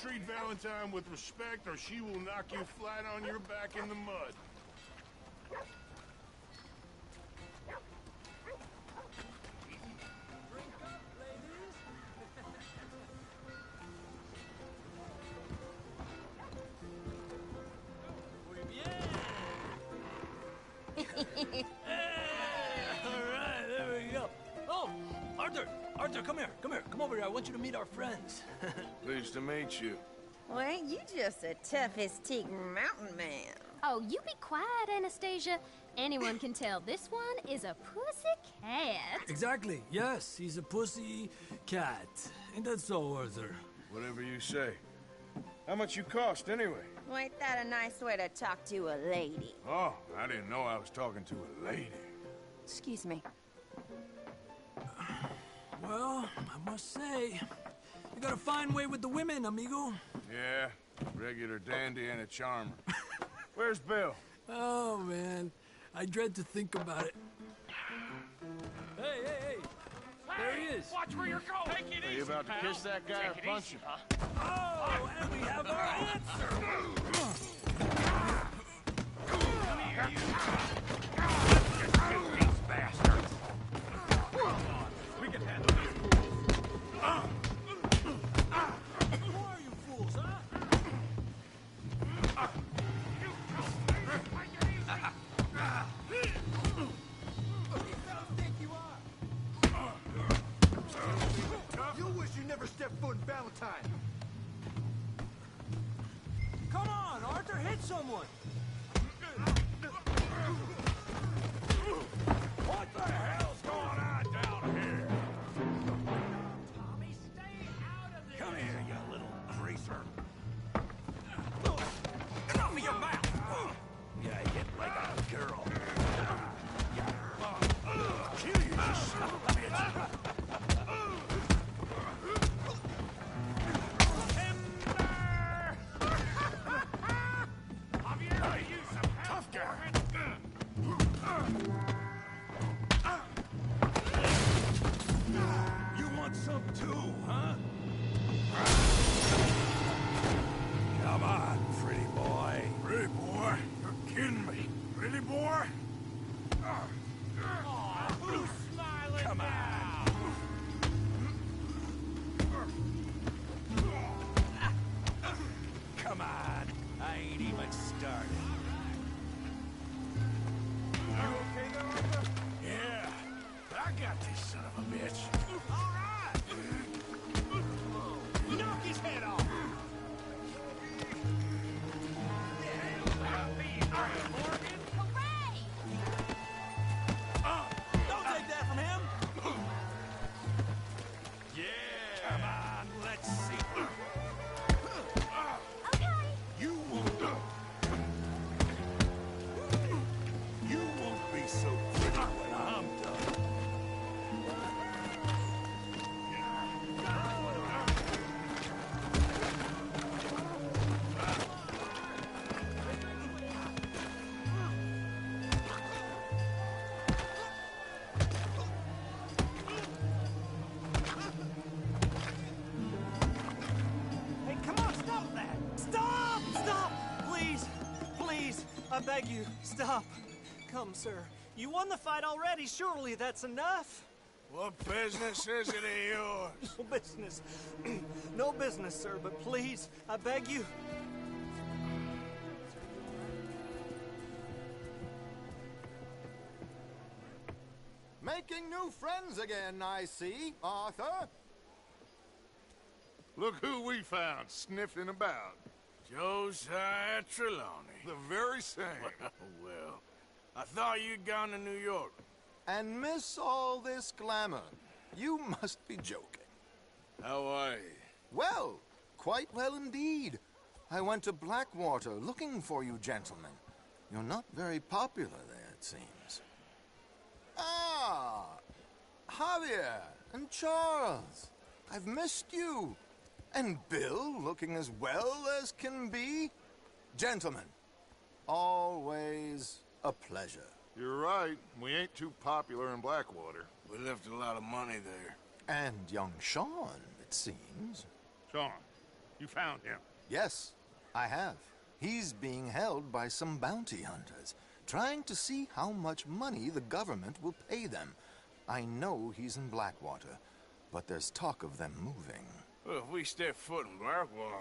treat Valentine with respect, or she will knock you flat on your back in the mud. Alright, there we go. Oh, Arthur, come here. Come over here. I want you to meet our friends. Pleased to meet you. Well, ain't you just the toughest teak mountain man? Oh, you be quiet, Anastasia. Anyone can tell this one is a pussy cat. Exactly. Yes, he's a pussy cat. Ain't that so, Arthur? Whatever you say. How much you cost, anyway? Well, ain't that a nice way to talk to a lady? Oh, I didn't know I was talking to a lady. Excuse me. Well, I must say, you got a fine way with the women, amigo. Yeah, regular dandy and a charmer. Where's Bill? Oh, man. I dread to think about it. Hey! There he is. Watch where you're going. Take it Are easy, you about to pal. kiss that guy or punch him? Oh, and we have our answer. Come here, you. Let's get these bastards. Come on, we can handle these fools. Who are you fools, huh? You wish you never stepped foot in Valentine. Come on, Arthur, hit someone. What the hell's going on down here? Tommy, stay out of this. Come here, you little greaser. Enough of your mouth. Yeah, hit like a girl. Kill you, you son of a bitch. Tough guy. You want some too, huh? Come on, pretty boy. Pretty boy? You're kidding me. Pretty boy? Who's smiling Come now? Come on. I ain't even started. You okay there, Arthur? Yeah. I got this son of a bitch. All right. Knock his head off. Morgan. Hooray! Don't take that from him. Yeah. Come on, let's see. Okay. You won't be so pretty when I'm done. Hey, come on, stop that! Stop! Stop! Please, I beg you, stop. Come, sir. You won the fight already. Surely that's enough. What business is it of yours? No business. No business, sir, but please, I beg you. Making new friends again, I see, Arthur. Look who we found sniffing about. Josiah Trelawney. The very same. Well, I thought you'd gone to New York. And miss all this glamour. You must be joking. How are you? Well, quite well indeed. I went to Blackwater looking for you gentlemen. You're not very popular there, it seems. Ah, Javier and Charles. I've missed you. And Bill, looking as well as can be. Gentlemen, always a pleasure. You're right. We ain't too popular in Blackwater. We left a lot of money there. And young Sean, it seems. Sean. You found him? Yes, I have. He's being held by some bounty hunters, trying to see how much money the government will pay them. I know he's in Blackwater, but there's talk of them moving. Well, if we step foot in Blackwater...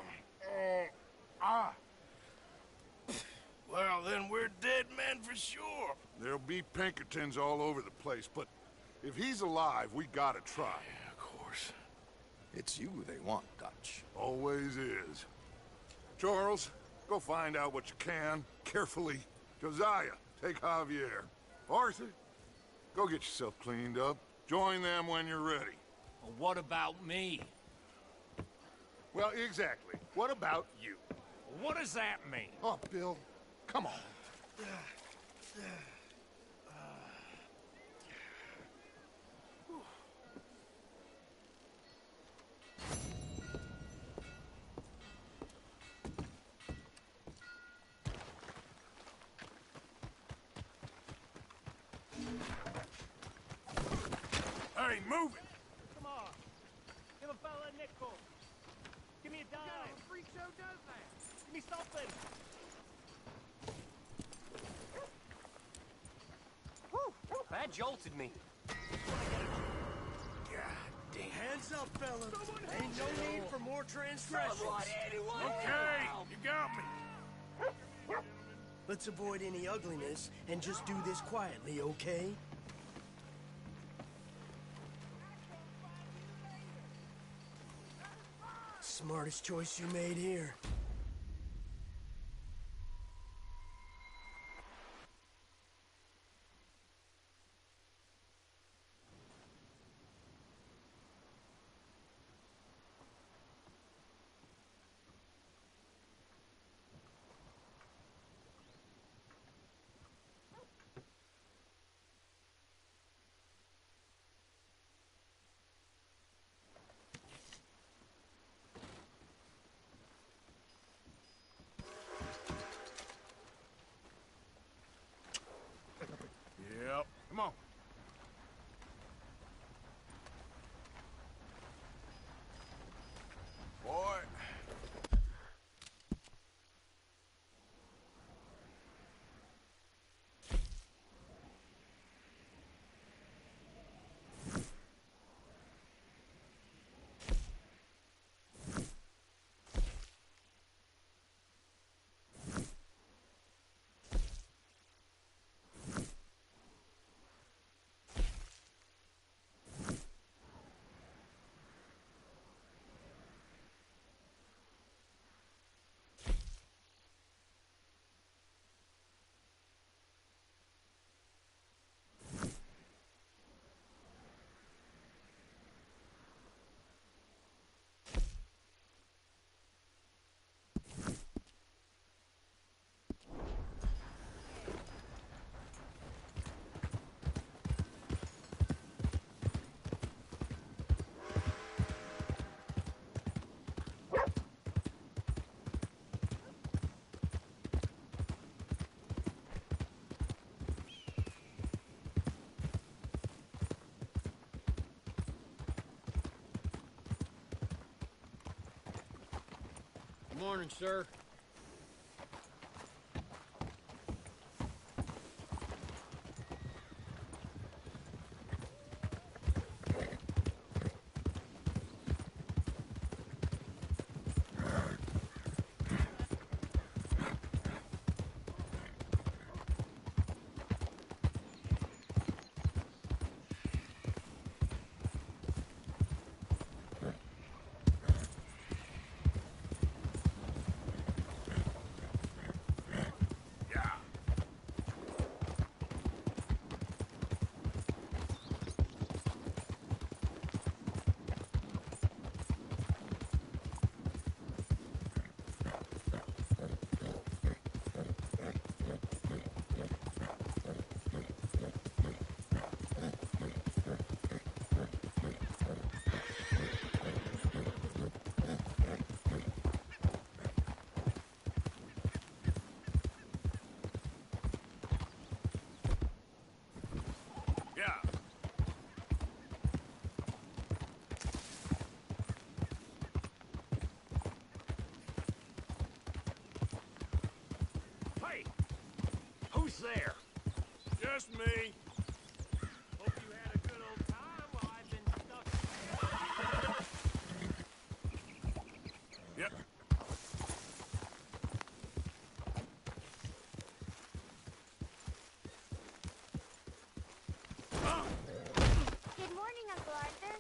Well, then we're dead men for sure. There'll be Pinkertons all over the place, but if he's alive, we gotta try. Yeah, of course. It's you they want, Dutch. Always is. Charles, go find out what you can, carefully. Josiah, take Javier. Arthur, go get yourself cleaned up. Join them when you're ready. Well, what about me? Well, exactly. What about you? What does that mean? Oh, Bill, come on. Hey, move it! Come on. Give a fella a nickel. Give me a dime. Yeah, a freak show does that. Give me something. Whew, that jolted me. Hands up, fellas. Ain't no need for more transgressions. Okay, you got me. Let's avoid any ugliness and just do this quietly, okay? Smartest choice you made here. Yep, come on. Boy. Morning, sir. else there? Just me. Hope you had a good old time while I've been stuck. Yep. Good morning, Uncle Arthur.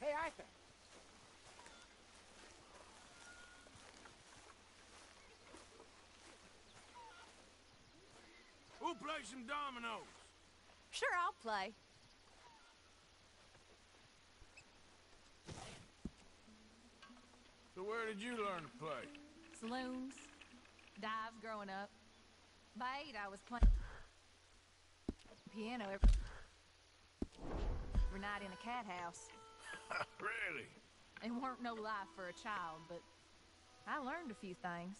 Hey, Arthur. Who'll play some dominoes? Sure, I'll play. So where did you learn to play? Saloons, dives growing up. By 8, I was playing piano every night in a cat house. Really? It weren't no life for a child, but I learned a few things.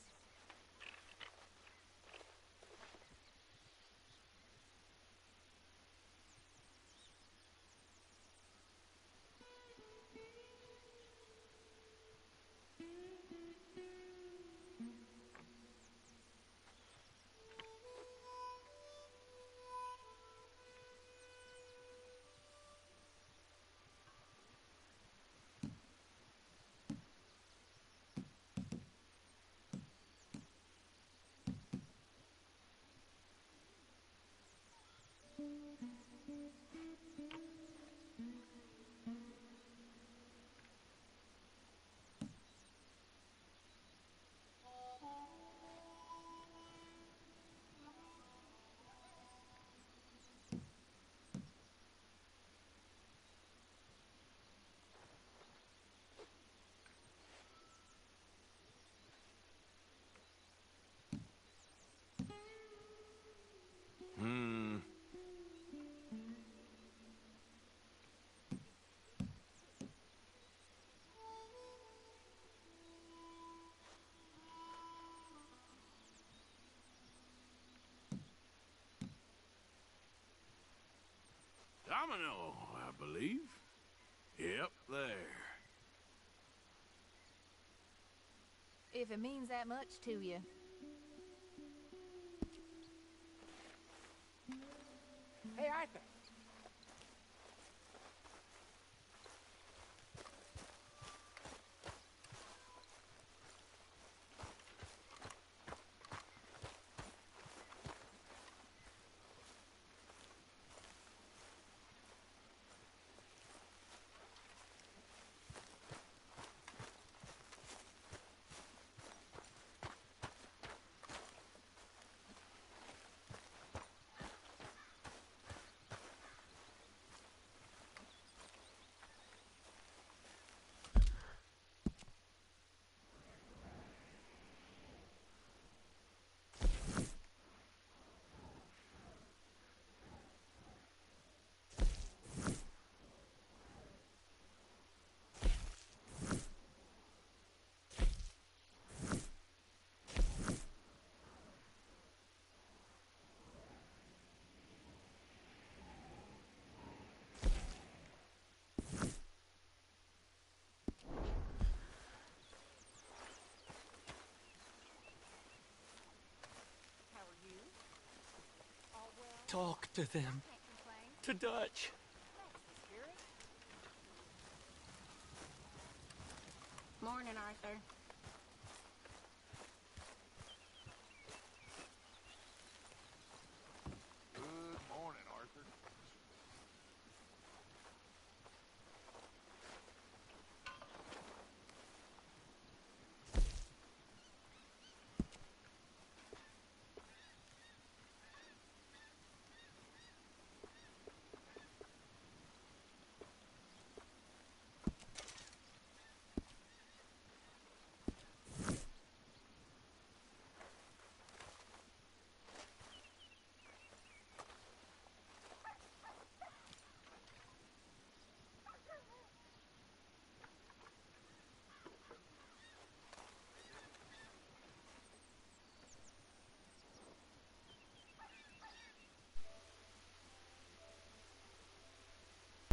Domino, I believe. Yep, there. If it means that much to you. Hey, Arthur. Talk to them. To Dutch. Morning, Arthur.